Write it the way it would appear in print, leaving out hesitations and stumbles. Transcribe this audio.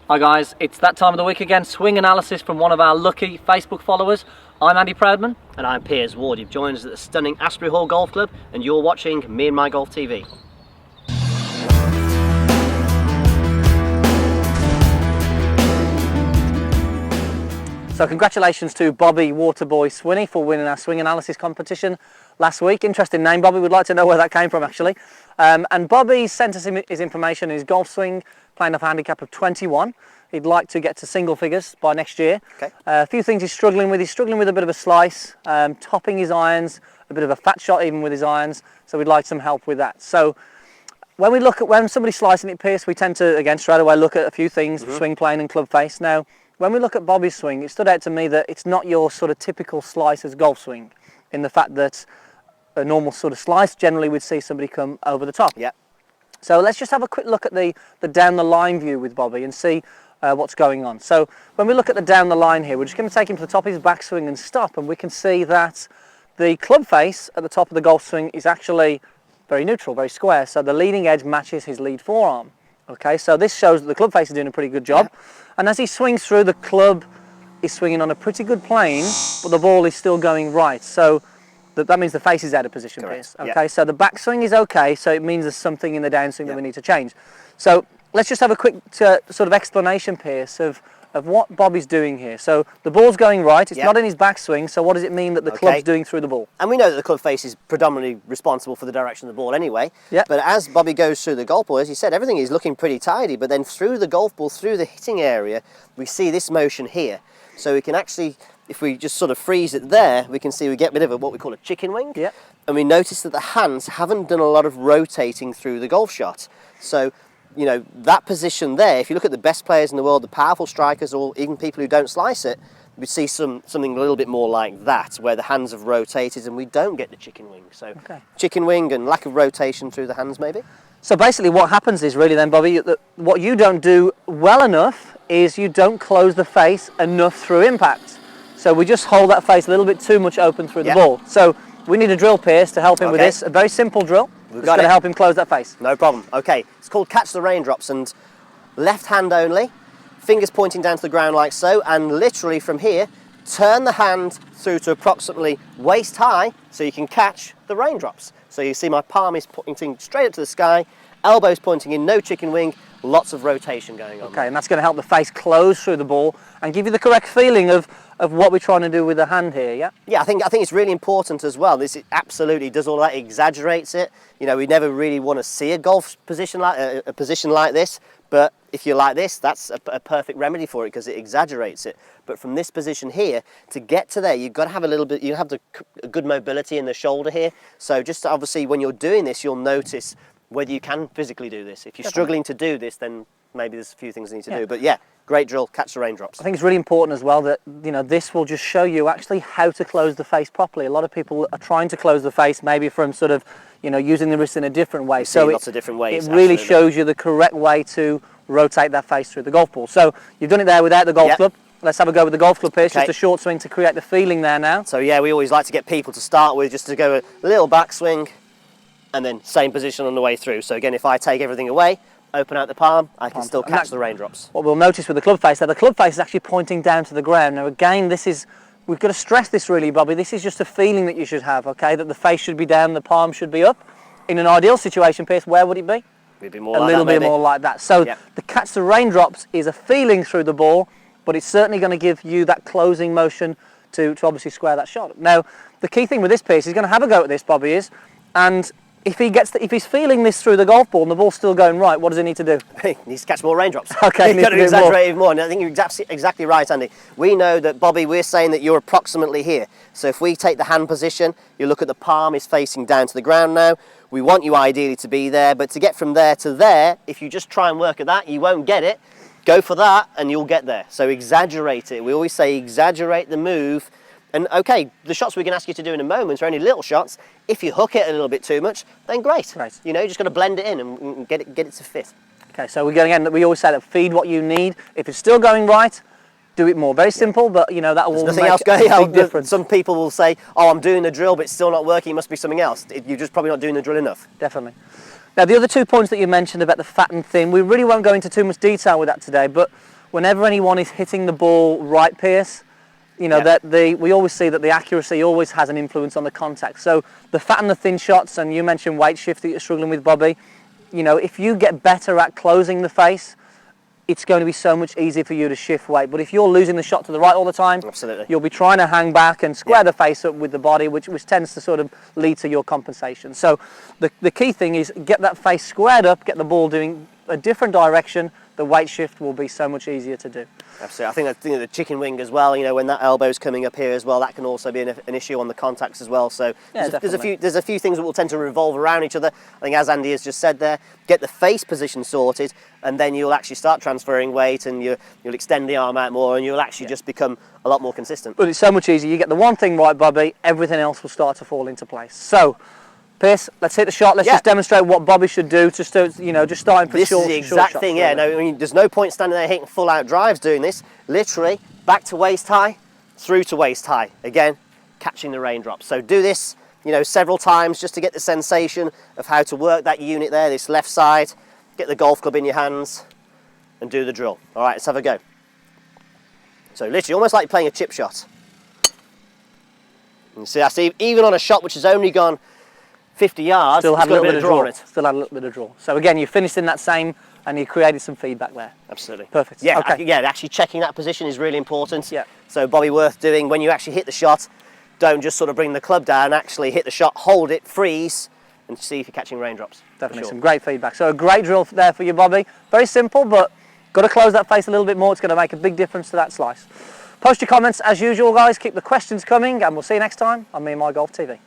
Hi guys, it's that time of the week again. Swing analysis from one of our lucky Facebook followers. I'm Andy Proudman. And I'm Piers Ward. You've joined us at the stunning Asprey Hall Golf Club and you're watching Me and My Golf TV. So congratulations to Bobby Waterboy Swinney for winning our swing analysis competition last week. Interesting name, Bobby. We'd like to know where that came from actually. And Bobby sent us his information in his golf swing, playing off a handicap of 21. He'd like to get to single figures by next year. Okay. A few things he's struggling with. He's struggling with a bit of a slice, topping his irons, a bit of a fat shot even with his irons. So we'd like some help with that. So when somebody's slicing it, Pierce, we tend to, again, straight away look at a few things, swing plane and club face. Now, when we look at Bobby's swing, it stood out to me that it's not your sort of typical slicer's golf swing, in the fact that a normal sort of slice, generally we'd see somebody come over the top. Yeah. So let's just have a quick look at the down the line view with Bobby and see what's going on. So when we look at the down the line here, we're just going to take him to the top of his backswing and stop, and we can see that the club face at the top of the golf swing is actually very neutral, very square. So the leading edge matches his lead forearm. Okay, so this shows that the club face is doing a pretty good job. Yeah. And as he swings through, the club is swinging on a pretty good plane, but the ball is still going right. So that means the face is out of position, Pierce. Okay, yeah. So the backswing is okay, so it means there's something in the downswing that we need to change. So let's just have a quick sort of explanation, Pierce, of what Bobby's doing here. So the ball's going right, it's not in his backswing, so what does it mean that the club's doing through the ball? And we know that the club face is predominantly responsible for the direction of the ball anyway. Yep. But as Bobby goes through the golf ball, as you said, everything is looking pretty tidy, but then through the golf ball, through the hitting area, we see this motion here. So we can actually, if we just sort of freeze it there, we can see we get a bit of what we call a chicken wing. Yep. And we notice that the hands haven't done a lot of rotating through the golf shot. So, you know, that position there, if you look at the best players in the world, the powerful strikers, or even people who don't slice it, we see something a little bit more like that, where the hands have rotated and we don't get the chicken wing. So chicken wing and lack of rotation through the hands maybe. So basically what happens is really then, Bobby, what you don't do well enough is you don't close the face enough through impact. So we just hold that face a little bit too much open through the ball. So we need a drill, Pierce, to help him with this. A very simple drill. It's going to help him close that face. No problem. Okay, it's called Catch the Raindrops, and left hand only, fingers pointing down to the ground like so, and literally from here, turn the hand through to approximately waist high so you can catch the raindrops. So you see my palm is pointing straight up to the sky, elbows pointing in, no chicken wing, lots of rotation going on. Okay, and that's going to help the face close through the ball and give you the correct feeling of what we're trying to do with the hand here, yeah? Yeah, I think it's really important as well. This absolutely does all that, exaggerates it. You know, we never really want to see a golf position like a position like this, but if you're like this, that's a perfect remedy for it because it exaggerates it. But from this position here, to get to there, you've got to have a little bit, you have a good mobility in the shoulder here. So just obviously when you're doing this, you'll notice whether you can physically do this. If you're struggling to do this, then maybe there's a few things you need to do. But yeah, great drill, catch the raindrops. I think it's really important as well that, you know, this will just show you actually how to close the face properly. A lot of people are trying to close the face maybe from sort of, you know, using the wrist in a different way. So lots of different ways. It really shows you the correct way to rotate that face through the golf ball. So you've done it there without the golf club. Let's have a go with the golf club, Pierce. Just a short swing to create the feeling there now. So yeah, we always like to get people to start with just to go a little backswing and then same position on the way through. So again, if I take everything away, open out the palm, I can still catch the raindrops. What we'll notice with the club face, that the club face is actually pointing down to the ground. Now again, we've got to stress this really, Bobby. This is just a feeling that you should have, okay? That the face should be down, the palm should be up. In an ideal situation, Pierce, where would it be? It'd be more a little bit more like that. So the catch the raindrops is a feeling through the ball, but it's certainly going to give you that closing motion to obviously square that shot. Now, the key thing with this piece, he's going to have a go at this, Bobby, and if he's feeling this through the golf ball and the ball's still going right, what does he need to do? He needs to catch more raindrops. Okay, he's got to exaggerate even more. And I think you're exactly right, Andy. We know that, Bobby, we're saying that you're approximately here. So if we take the hand position, you look at the palm is facing down to the ground now. We want you ideally to be there, but to get from there to there, if you just try and work at that, you won't get it. Go for that and you'll get there. So exaggerate it. We always say exaggerate the move. And okay, the shots we're going to ask you to do in a moment are only little shots. If you hook it a little bit too much, then great. Right. You know, you just got to blend it in and get it to fit. Okay, so we always say that feed what you need. If it's still going right, do it more. Very simple, but you know that will make a big difference. Some people will say, "Oh, I'm doing the drill, but it's still not working. It must be something else." You're just probably not doing the drill enough. Definitely. Now, the other 2 points that you mentioned about the fat and thin, we really won't go into too much detail with that today, but whenever anyone is hitting the ball right, Pierce, you know, we always see that the accuracy always has an influence on the contact. So the fat and the thin shots, and you mentioned weight shift that you're struggling with, Bobby, you know, if you get better at closing the face, it's going to be so much easier for you to shift weight. But if you're losing the shot to the right all the time, absolutely, you'll be trying to hang back and square the face up with the body, which tends to sort of lead to your compensation. So the key thing is get that face squared up, get the ball doing a different direction. The weight shift will be so much easier to do. Absolutely. I think the chicken wing as well, you know, when that elbow's coming up here as well, that can also be an issue on the contacts as well. So there's a few things that will tend to revolve around each other. I think, as Andy has just said there, get the face position sorted, and then you'll actually start transferring weight, and you'll extend the arm out more, and you'll actually just become a lot more consistent. But it's so much easier. You get the one thing right, Bobby, everything else will start to fall into place. So, Pierce, let's hit the shot. Let's just demonstrate what Bobby should do. Just to, you know, just starting for short. This is the exact thing. Yeah. No, I mean, there's no point standing there hitting full out drives doing this. Literally, back to waist high, through to waist high. Again, catching the raindrops. So do this, you know, several times just to get the sensation of how to work that unit there. This left side. Get the golf club in your hands, and do the drill. All right, let's have a go. So literally, almost like playing a chip shot. And see, I see even on a shot which has only gone 50 yards, still had a little bit of draw. Still had a little bit of draw. So again, you finished in that same, and you created some feedback there. Absolutely. Perfect. Yeah, okay. Yeah, actually checking that position is really important. Yeah. So Bobby, worth doing when you actually hit the shot, don't just sort of bring the club down, actually hit the shot, hold it, freeze, and see if you're catching raindrops. Definitely some great feedback. So a great drill there for you, Bobby. Very simple, but got to close that face a little bit more. It's going to make a big difference to that slice. Post your comments as usual, guys. Keep the questions coming, and we'll see you next time on Me and My Golf TV.